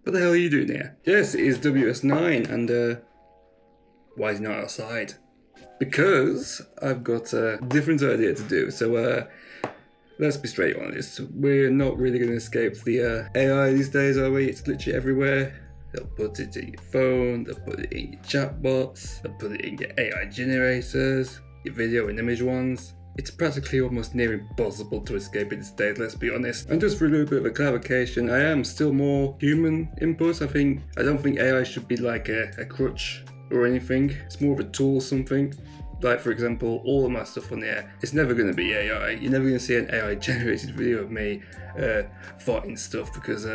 What the hell are you doing here? Yes, it is WS9, and why is he not outside? Because I've got a different idea to do. So let's be straight honest. We're not really going to escape the AI these days, are we? It's literally everywhere. They'll put it in your phone, they'll put it in your chatbots, they'll put it in your AI generators, your video and image ones. It's practically almost near impossible to escape it these days, let's be honest. And just for a little bit of a clarification, I am still more human input. I don't think AI should be like a crutch or anything. It's more of a tool or something. Like, for example, all of my stuff on there, it's never going to be AI. You're never going to see an AI generated video of me fighting stuff, because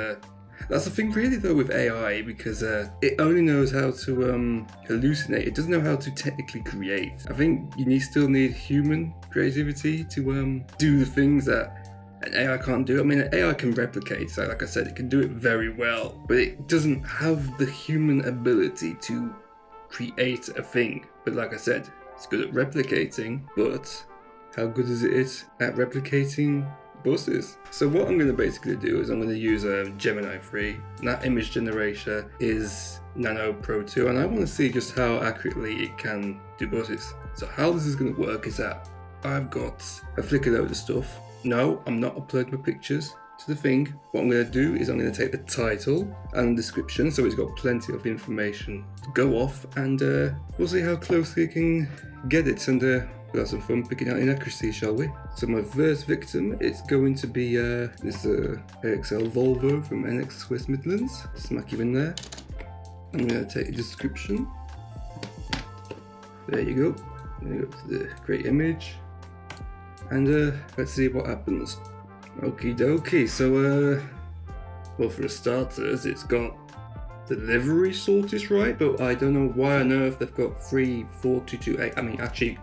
that's the thing really though with AI, because it only knows how to hallucinate. It doesn't know how to technically create. I think you still need human creativity to do the things that an AI can't do. I mean, an AI can replicate, so like I said, it can do it very well, but it doesn't have the human ability to create a thing. But like I said, it's good at replicating, but how good is it at replicating buses? So what I'm going to basically do is I'm going to use Gemini 3. And that image generator is Nano Pro 2, and I want to see just how accurately it can do buses. So how this is going to work is that I've got a flicker load of stuff. No, I'm not uploading my pictures to the thing. What I'm going to do is I'm going to take the title and the description, so it's got plenty of information to go off, and we'll see how closely it can get it, and we'll have some fun picking out inaccuracy, shall we? So my first victim is going to be this 𝗱𝗃𝗀𝗋 Volvo from NX West Midlands. Smack you in there. I'm going to take the description. There you go. I'm going to go to the create image, and let's see what happens. Okie dokie. So well, for the starters, it's got the livery sorted right, but I don't know why on earth they've got 34228. I mean, actually,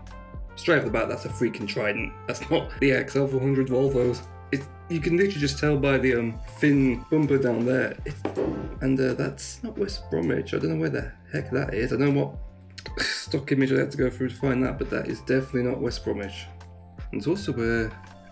straight off the bat, that's a freaking Trident. That's not the XL400 Volvos. You can literally just tell by the thin bumper down there. And that's not West Bromwich. I don't know where the heck that is. I don't know what stock image I had to go through to find that, but that is definitely not West Bromwich. And it's also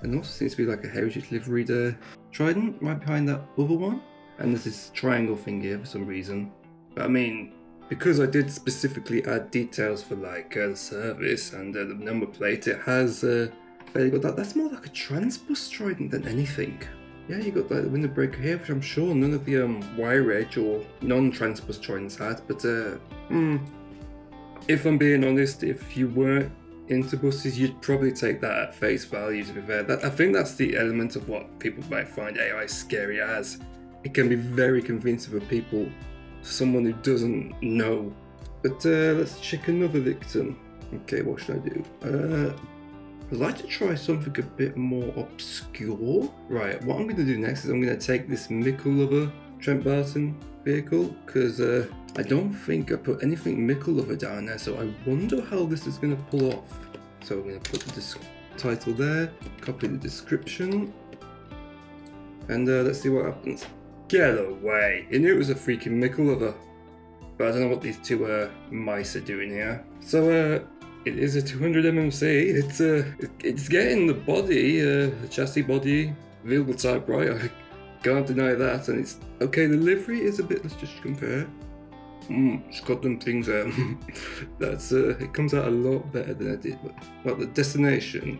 and also seems to be like a heritage liveried Trident right behind that other one. And there's this triangle thing here for some reason. But I mean, because I did specifically add details for like the service and the number plate, it has fairly got that. That's more like a Transbus Trident than anything. Yeah, you got like the windbreaker here, which I'm sure none of the wire edge or non-Transbus Tridents had. But if I'm being honest, if you weren't into buses, you'd probably take that at face value, to be fair. I think that's the element of what people might find AI scary as. It can be very convincing for people, someone who doesn't know. But let's check another victim. Okay, what should I do? I'd like to try something a bit more obscure. Right, what I'm going to do next is I'm going to take this 𝗦𝗂𝗋𝗋 Trent Barton vehicle, because I don't think I put anything 𝗦𝗂𝗋𝗋 down there, so I wonder how this is going to pull off. So I'm going to put the title there, copy the description, and let's see what happens. Get away! I knew it was a freaking 𝗦𝗂𝗋𝗋, but I don't know what these two mice are doing here. So it is a 200 mmc. It's getting the body, the chassis body, vehicle type right. I can't deny that, and it's okay. The livery is a bit. Let's just compare. It's got them things. That's it comes out a lot better than I did. But well, the destination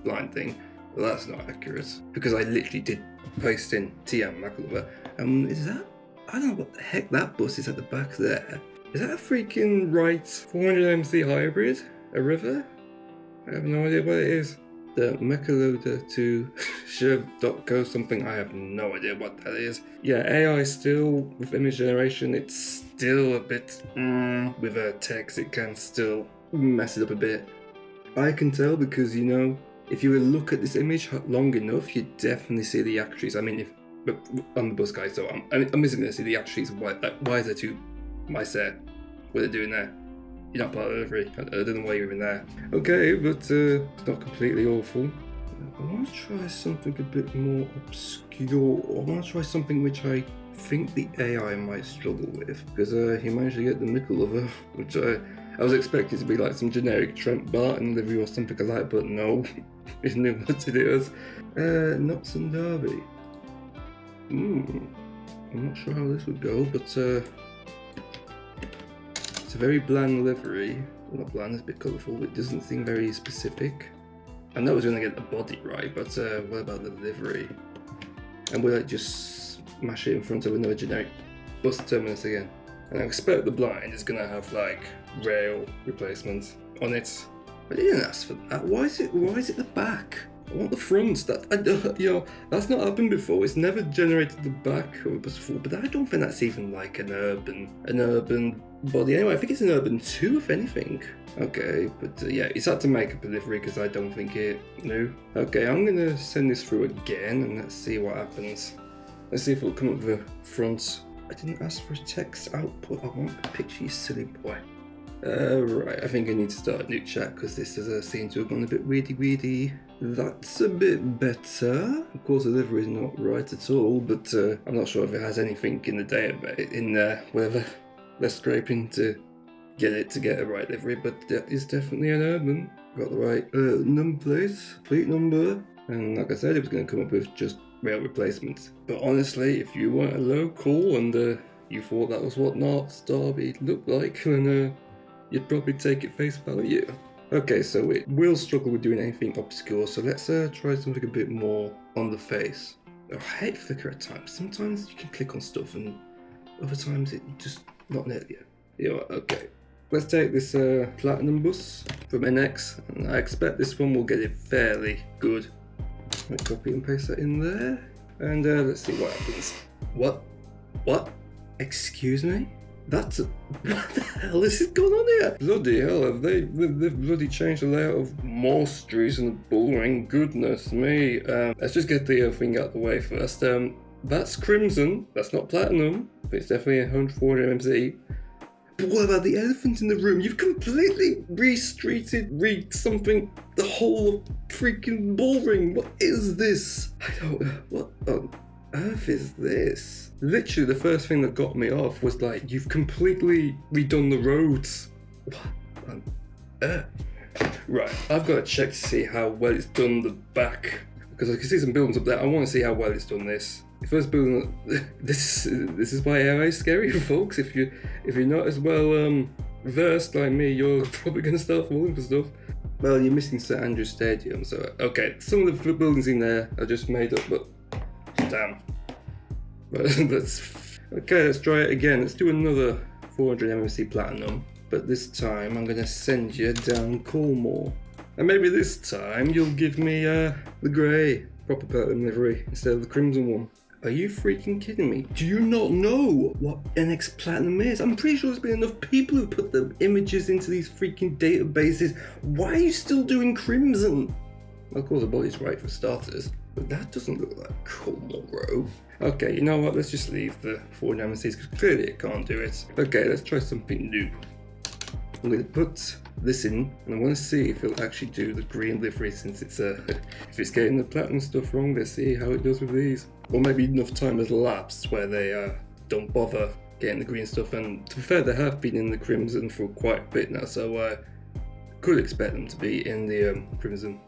blind thing, well, that's not accurate, because I literally did paste in TM 𝗦𝗂𝗋𝗋. Is that? I don't know what the heck that bus is at the back there. Is that a freaking Wright 400 MC hybrid? A river? I have no idea what it is. The 𝗦𝗂𝗋𝗋 to 𝗱𝗵𝗋 something, I have no idea what that is. Yeah, AI still, with image generation, it's still a bit, with text, it can still mess it up a bit. I can tell because, you know, if you look at this image long enough, you definitely see the accuracies. I mean, I'm the bus guy, so I'm just going to see the accuracies of why is there two mice there? What are they doing there? You're not part of the livery. I don't know why you're even there. Okay, but it's not completely awful. I want to try something a bit more obscure. I want to try something which I think the AI might struggle with, because he managed to get the 𝗦𝗂𝗋𝗋, which I was expecting to be like some generic Trent Barton livery or something like that, but no, he knew what it is. Notts and Derby. I'm not sure how this would go, but it's a very bland livery. Well, not bland, it's a bit colourful, but it doesn't seem very specific. I know I was going to get the body right, but what about the livery? And will I just smash it in front of another generic bus terminus again? And I expect the blind is going to have like rail replacements on it. I didn't ask for that. Why is it the back? I want the front. That's not happened before. It's never generated the back of a bus before, but I don't think that's even like an urban body. Anyway, I think it's an urban 2 if anything. Okay, but yeah, it's had to make up a livery because I don't think it knew. Okay, I'm gonna send this through again and let's see what happens. Let's see if it'll come up with a front. I didn't ask for a text output. I want a picture, you silly boy. Right, I think I need to start a new chat because this does seem to have gone a bit weedy. That's a bit better. Of course, the livery is not right at all, but I'm not sure if it has anything in the database, in whatever they're scraping to get a right livery, but that is definitely an urban. Got the right number plate, fleet number, and like I said, it was going to come up with just rail replacements. But honestly, if you weren't a local and you thought that was what 𝗏𝗏𝗏 looked like, then you'd probably take it face value. Okay, so it will struggle with doing anything obscure, so let's try something a bit more on the face. Oh, I hate flicker at times. Sometimes you can click on stuff and other times it just not let you. Yeah, okay. Let's take this platinum bus from NX, and I expect this one will get it fairly good. Let me copy and paste that in there, and let's see what happens. What? Excuse me? What the hell has gone on here? Bloody hell, they've bloody changed the layout of more streets and the bullring. Goodness me. Let's just get the thing out of the way first. That's crimson, that's not platinum, but it's definitely 140 MMC. But what about the elephant in the room? You've completely something, the whole freaking bullring. What is this? I don't know. What on earth is this? Literally the first thing that got me off was like, you've completely redone the roads. What on earth? Right, I've got to check to see how well it's done the back, because I can see some buildings up there. I want to see how well it's done this. The first building, this is why AI is scary, folks. If you're not as well versed like me, you're probably going to start falling for stuff. Well, you're missing St Andrew's Stadium, so okay. Some of the buildings in there are just made up, but damn. But let's try it again. Let's do another 400 MMC platinum, but this time I'm going to send you down Cornwall, and maybe this time you'll give me the grey proper platinum livery instead of the crimson one. Are you freaking kidding me? Do you not know what NX Platinum is? I'm pretty sure there's been enough people who put the images into these freaking databases. Why are you still doing crimson? Well, of course the body's right for starters, but that doesn't look like Cornwall Row. Okay, you know what? Let's just leave the 4 MMCs because clearly it can't do it. Okay, let's try something new. I'm going to put this in, and I want to see if it'll actually do the green livery, since it's if it's getting the platinum stuff wrong. Let's see how it does with these. Or maybe enough time has elapsed where they don't bother getting the green stuff. And to be fair, they have been in the crimson for quite a bit now, so I could expect them to be in the crimson.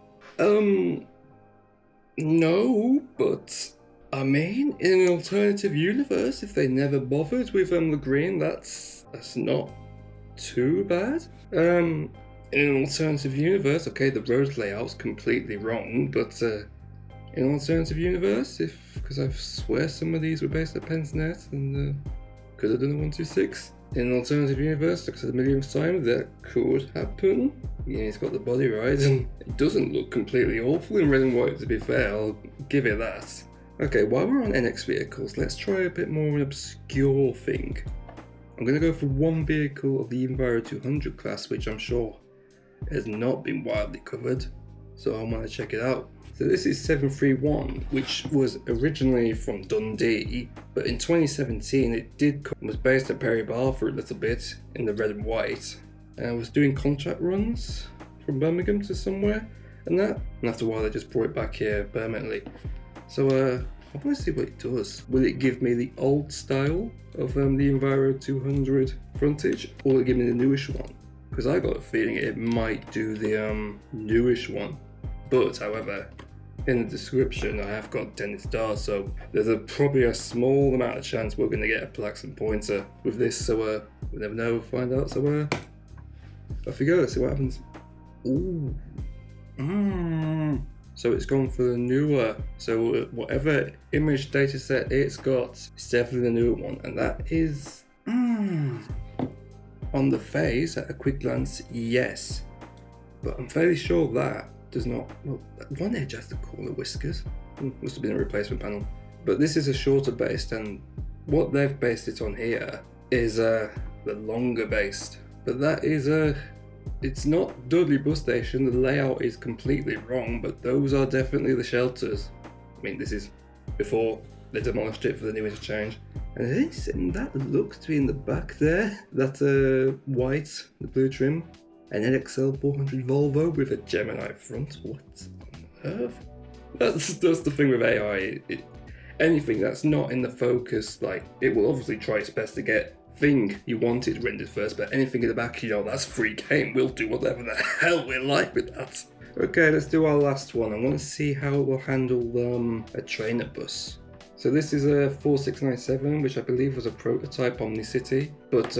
No, but I mean, in an alternative universe, if they never bothered with the green, that's not too bad. In an alternative universe, okay, the road layout's completely wrong, but in an alternative universe, because I swear some of these were based at PensNet and could have done a 126. In an alternative universe, like I said a million times, that could happen. Yeah, it's got the body right, and it doesn't look completely awful in red and white, to be fair, I'll give it that. Okay, while we're on NX vehicles, let's try a bit more of an obscure thing. I'm going to go for one vehicle of the Enviro 200 class, which I'm sure has not been widely covered, so I want to check it out. So this is 731, which was originally from Dundee, but in 2017 it was based at 𝗵𝗶𝗀 for a little bit in the red and white, and I was doing contract runs from Birmingham to somewhere and after a while I just brought it back here permanently. So I want to see what it does. Will it give me the old style of the Enviro 200 frontage, or will it give me the newish one? Because I got a feeling it might do the newish one. But however, in the description I have got Dennis Dar, so there's probably a small amount of chance we're going to get a Plaxton pointer with this, so we'll never know, we'll find out, so off we go, let's see what happens. Ooh. So it's gone for the newer, so whatever image dataset it's got, it's definitely the newer one, and that is on the face at a quick glance, yes, but I'm fairly sure that does not. Well, one edge has the corner whiskers. Must have been a replacement panel, but this is a shorter based, and what they've based it on here is the longer based, but that is it's not Dudley bus station. The layout is completely wrong, but those are definitely the shelters. I mean, this is before they demolished it for the new interchange. And that looks to be in the back there. That's white, the blue trim. An NXL 400 Volvo with a Gemini front. What on earth? That's the thing with AI. Anything that's not in the focus, like, it will obviously try its best to get thing you want it rendered first, but anything in the back, you know, that's free game. We'll do whatever the hell we like with that. Okay, let's do our last one. I want to see how it will handle a trainer bus. So this is a 4697, which I believe was a prototype Omnicity, but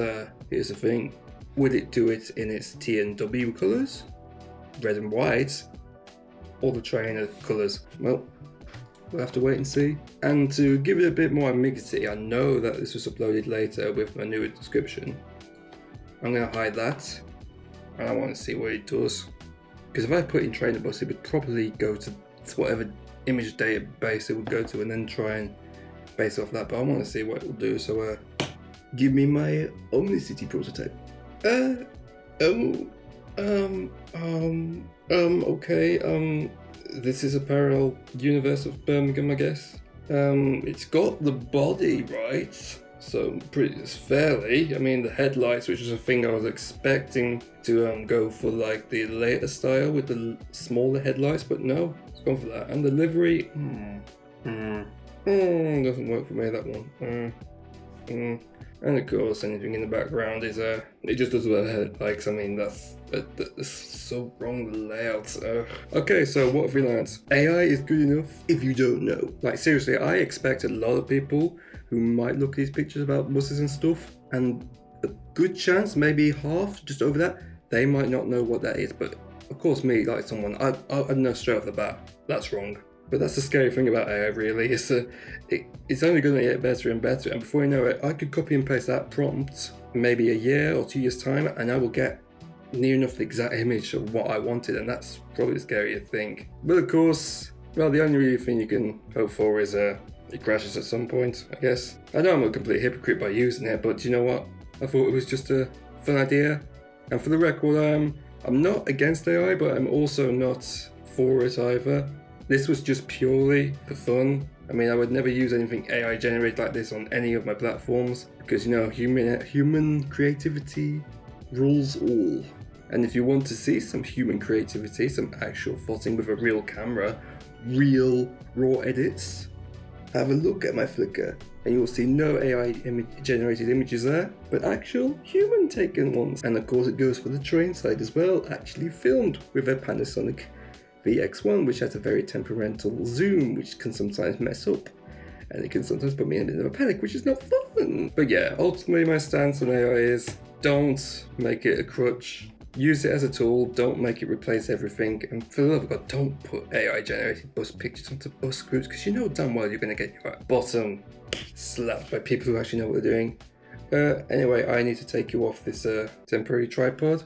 here's the thing. Would it do it in its T and W colours, red and white, or the trainer colours? Well, we'll have to wait and see. And to give it a bit more ambiguity, I know that this was uploaded later with my newer description. I'm going to hide that, and I want to see what it does. Because if I put in trainer bus, it would probably go to whatever image database it would go to, and then try and base off that. But I want to see what it will do. So give me my Omnicity prototype. Okay, this is a parallel universe of Birmingham, I guess. It's got the body right, so it's fairly. I mean, the headlights, which is a thing I was expecting to go for, like the later style with the smaller headlights, but no, it's gone for that. And the livery, doesn't work for me, that one. And of course, anything in the background is it just does what headlights. I mean, that's so wrong, the layouts. Okay, so what have we learned? AI is good enough if you don't know. Like, seriously, I expect a lot of people who might look at these pictures about buses and stuff, and a good chance, maybe half, just over that, they might not know what that is. But of course, me, like someone, I'd know straight off the bat, that's wrong. But that's the scary thing about AI, really. It's only going to get better and better, and before you know it, I could copy and paste that prompt maybe a year or 2 years time, and I will get near enough the exact image of what I wanted, and that's probably the scariest thing. But of course, well, the only real thing you can hope for is it crashes at some point, I guess. I know I'm a complete hypocrite by using it, but you know what? I thought it was just a fun idea. And for the record, I'm not against AI, but I'm also not for it either. This was just purely for fun. I mean, I would never use anything AI generated like this on any of my platforms, because, you know, human creativity rules all. And if you want to see some human creativity, some actual footing with a real camera, real raw edits, have a look at my Flickr and you'll see no AI generated images there, but actual human taken ones. And of course it goes for the train side as well, actually filmed with a Panasonic VX1, which has a very temperamental zoom, which can sometimes mess up, and it can sometimes put me in a bit of a panic, which is not fun. But yeah, ultimately my stance on AI is don't make it a crutch. Use it as a tool, don't make it replace everything, and for the love of God, don't put AI generated bus pictures onto bus groups, because you know damn well you're going to get your bottom slapped by people who actually know what they're doing. Anyway, I need to take you off this temporary tripod.